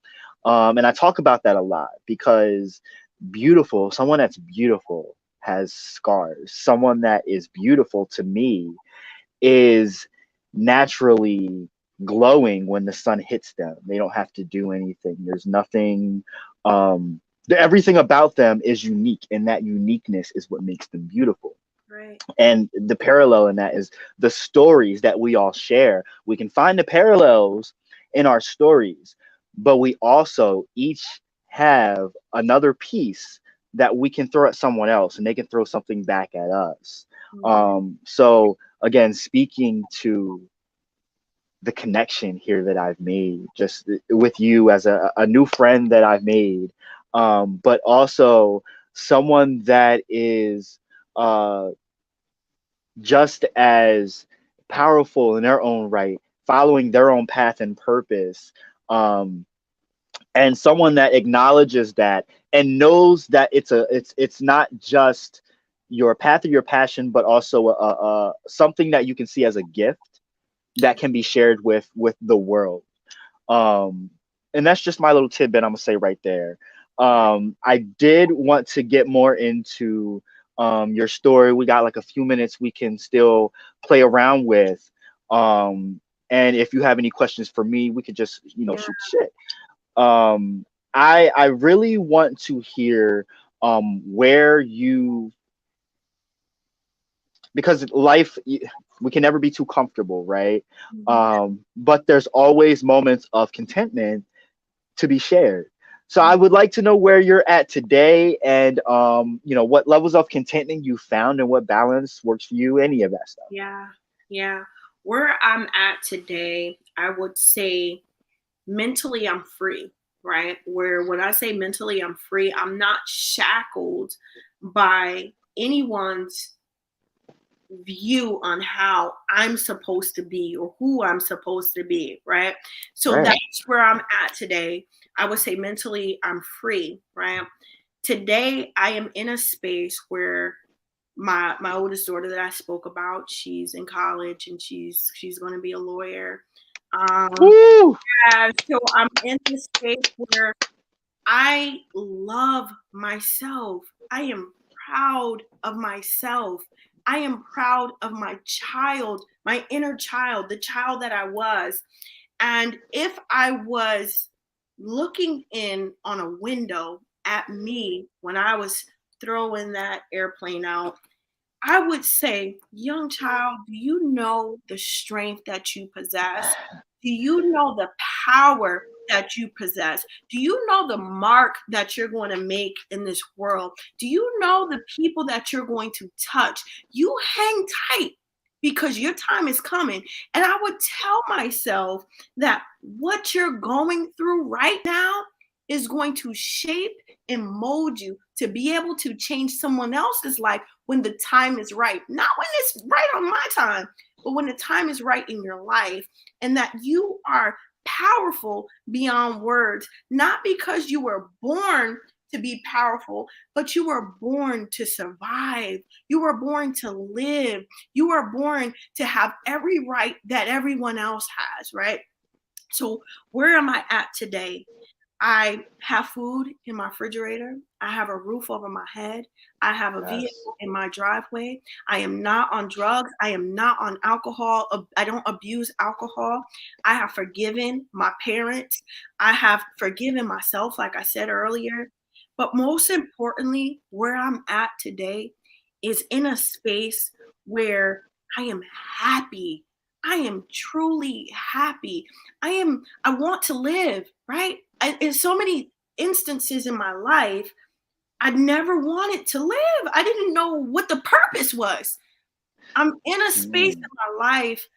And I talk about that a lot because someone that's beautiful has scars. Someone that is beautiful to me is naturally glowing when the sun hits them. They don't have to do anything. There's nothing everything about them is unique, and that uniqueness is what makes them beautiful. Right. And the parallel in that is the stories that we all share. We can find the parallels in our stories, but we also each have another piece that we can throw at someone else and they can throw something back at us. Mm-hmm. So again, speaking to the connection here that I've made just with you as a new friend that I've made, but also someone that is uh, just as powerful in their own right, following their own path and purpose, um, and someone that acknowledges that and knows that it's not just your path or your passion, but also something that you can see as a gift that can be shared with the world. Um, and that's just my little tidbit I'm gonna say right there. I did want to get more into your story. We got like a few minutes we can still play around with. Um, and if you have any questions for me, we could just Yeah. shoot the shit. Um, I really want to hear where you, because life, we can never be too comfortable, right? Mm-hmm. But there's always moments of contentment to be shared. So I would like to know where you're at today, and what levels of contentment you found and what balance works for you, any of that stuff. Yeah. Yeah. Where I'm at today, I would say mentally I'm free, right? Where when I say mentally I'm free, I'm not shackled by anyone's view on how I'm supposed to be or who I'm supposed to be, right? So Right. that's where I'm at today. I would say mentally I'm free, right? Today I am in a space where my oldest daughter that I spoke about, she's in college and she's going to be a lawyer. Um, Woo! so I'm in this space where I love myself. I am proud of myself. I am proud of my child, my inner child, the child that I was. And if I was looking in on a window at me when I was throwing that airplane out, I would say, young child, do you know the strength that you possess? Do you know the power that you possess? Do you know the mark that you're going to make in this world? Do you know the people that you're going to touch? You hang tight because your time is coming. And I would tell myself that what you're going through right now is going to shape and mold you to be able to change someone else's life when the time is right. Not when it's right on my time, but when the time is right in your life, and that you are powerful beyond words, not because you were born to be powerful, but you were born to survive. You were born to live. You were born to have every right that everyone else has, right? So, where am I at today? I have food in my refrigerator. I have a roof over my head. I have a Yes. vehicle in my driveway. I am not on drugs. I am not on alcohol. I don't abuse alcohol. I have forgiven my parents. I have forgiven myself, like I said earlier. But most importantly, where I'm at today is in a space where I am happy. I am truly happy. I want to live, right? In so many instances in my life, I never wanted to live. I didn't know what the purpose was. I'm in a space Mm, in my life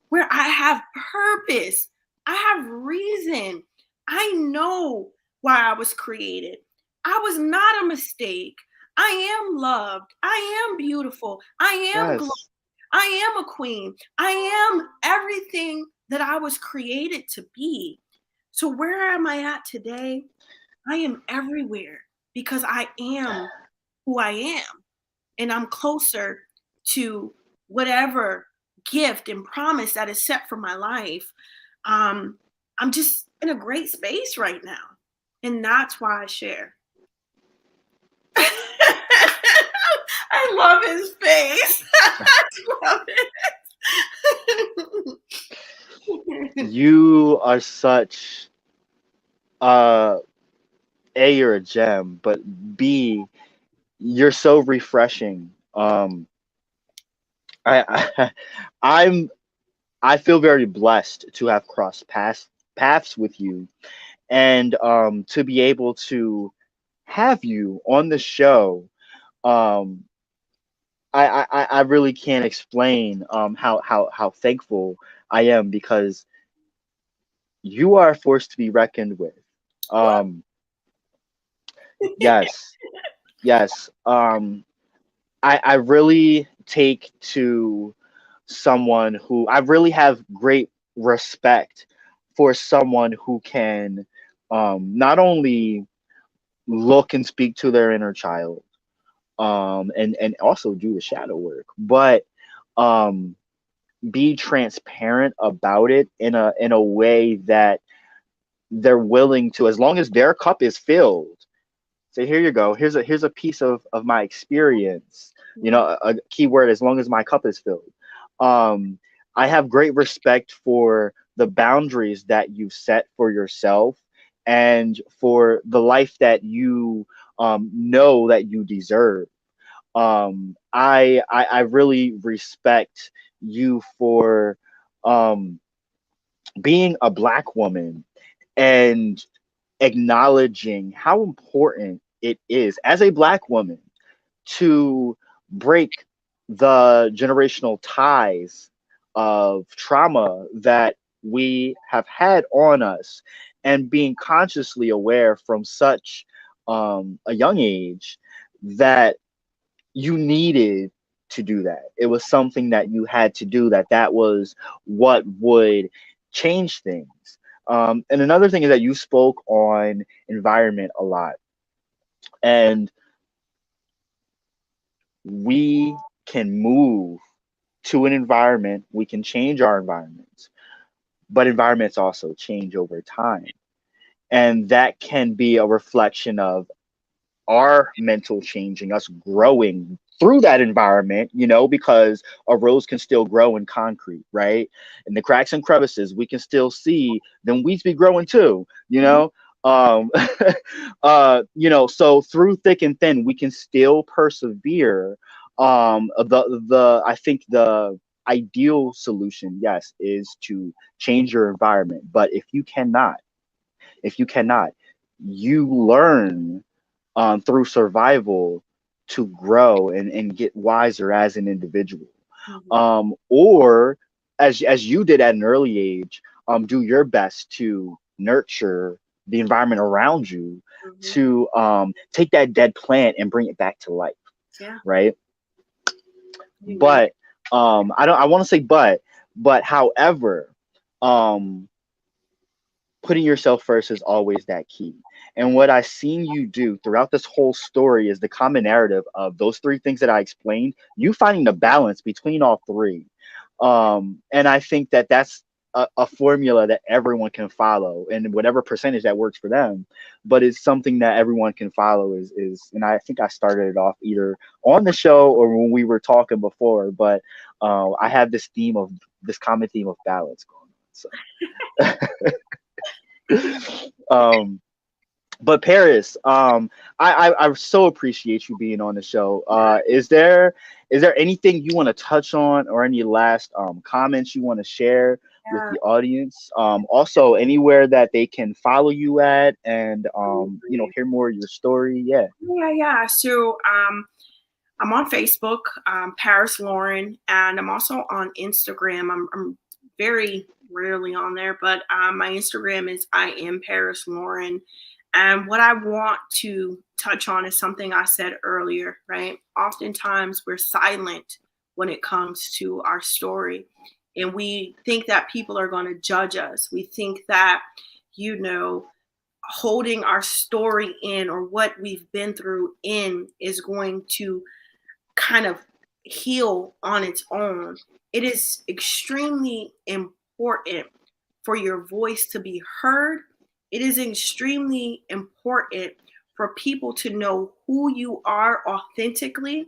where I have purpose. I have reason. I know why I was created. I was not a mistake. I am loved. I am beautiful. I am glorious. yes. I am a queen. I am everything that I was created to be. So, where am I at today? I am everywhere because I am who I am. And I'm closer to whatever gift and promise that is set for my life. Um, I'm just in a great space right now. And that's why I share. I love his face. I love it. You are such uh A, you're a gem, but B, you're so refreshing. I I'm I feel very blessed to have crossed paths with you, and to be able to have you on the show. Um, I really can't explain how thankful I am, because you are a force to be reckoned with. Well, Um, yes, yes. I really take to someone who I really have great respect for, someone who can not only look and speak to their inner child, and also do the shadow work, but um, be transparent about it in a way that they're willing to, as long as their cup is filled, say, here you go, here's a piece of my experience, a key word, as long as my cup is filled. um I have great respect for the boundaries that you set for yourself, and for the life that you know that you deserve. I really respect you for um being a black woman, and acknowledging how important it is as a black woman to break the generational ties of trauma that we have had on us, and being consciously aware from such a young age that you needed to do that. It was something that you had to do, that was what would change things. And another thing is that you spoke on environment a lot, and we can move to an environment, we can change our environments, but environments also change over time. And that can be a reflection of our mental changing, us growing through that environment, because a rose can still grow in concrete, right? And the cracks and crevices, we can still see them weeds be growing too, you know? Um, so through thick and thin, we can still persevere. I think the ideal solution, yes, is to change your environment. But if you cannot, you learn through survival to grow and get wiser as an individual. Or as you did at an early age, do your best to nurture the environment around you, to take that dead plant and bring it back to life, Yeah. right? Amen. But I want to say but however, um putting yourself first is always that key. And what I've seen you do throughout this whole story is the common narrative of those three things that I explained, you finding the balance between all three. And I think that that's a formula that everyone can follow, and whatever percentage that works for them, but it's something that everyone can follow, and I think I started it off either on the show or when we were talking before, but I have this common theme of balance going on. So um, but Paris, I so appreciate you being on the show. Is there anything you want to touch on, or any last comments you want to share with Yeah. the audience? Also, anywhere that they can follow you at, and hear more of your story. Yeah. Yeah. So I'm on Facebook, Paris Lauren, and I'm also on Instagram. I'm very rarely on there, but my Instagram is I am Paris Lauren. And what I want to touch on is something I said earlier, right? Oftentimes we're silent when it comes to our story. And we think that people are going to judge us. We think that, you know, holding our story in, or what we've been through in, is going to kind of heal on its own. It is extremely important for your voice to be heard. It is extremely important for people to know who you are authentically,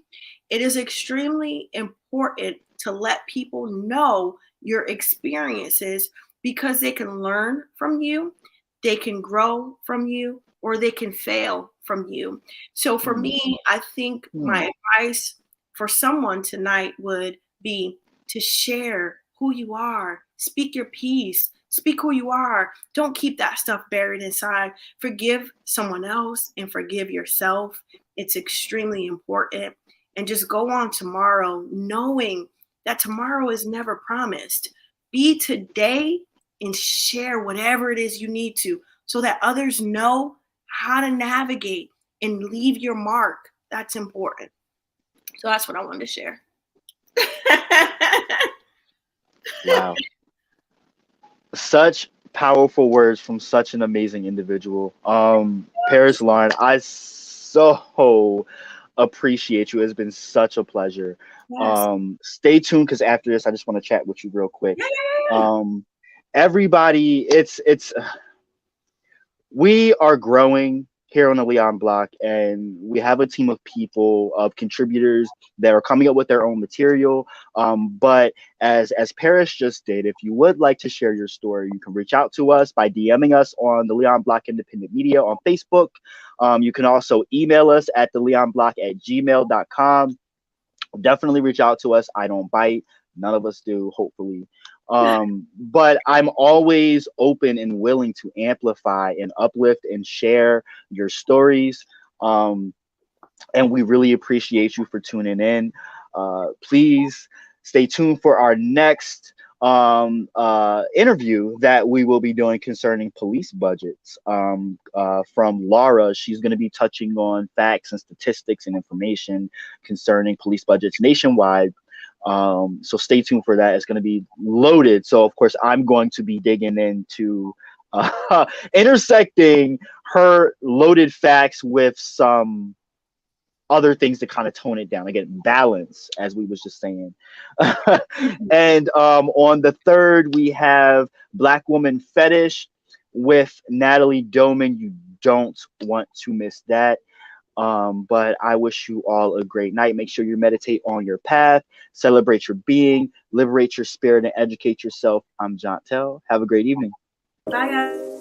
it is extremely important to let people know your experiences because they can learn from you, they can grow from you, or they can fail from you. So for me, I think my advice for someone tonight would be to share who you are, speak your piece, speak who you are. Don't keep that stuff buried inside. Forgive someone else and forgive yourself. It's extremely important. And just go on tomorrow knowing that tomorrow is never promised. Be today and share whatever it is you need to so that others know how to navigate and leave your mark. That's important. So that's what I wanted to share. Wow. Such powerful words from such an amazing individual. Paris Lauren, I so appreciate you. It's been such a pleasure. Yes. Stay tuned because after this, I just want to chat with you real quick. Yeah, yeah, yeah. Everybody, it's we are growing here on the Leon Block, and we have a team of people, of contributors that are coming up with their own material. But as Paris just did, if you would like to share your story, you can reach out to us by DMing us on the Leon Block Independent Media on Facebook. You can also email us at theleonblock@gmail.com. Definitely reach out to us. I don't bite. None of us do, hopefully. But I'm always open and willing to amplify and uplift and share your stories. And we really appreciate you for tuning in. Please stay tuned for our next interview that we will be doing concerning police budgets from Laura. She's going to be touching on facts and statistics and information concerning police budgets nationwide. So stay tuned for that. It's going to be loaded. So of course I'm going to be digging into intersecting her loaded facts with some other things to kind of tone it down. Again, balance, as we was just saying. And on the third, we have Black Woman Fetish with Natalie Doman. You don't want to miss that. But I wish you all a great night. Make sure you meditate on your path, celebrate your being, liberate your spirit, and educate yourself. I'm Jontel. Have a great evening. Bye, guys.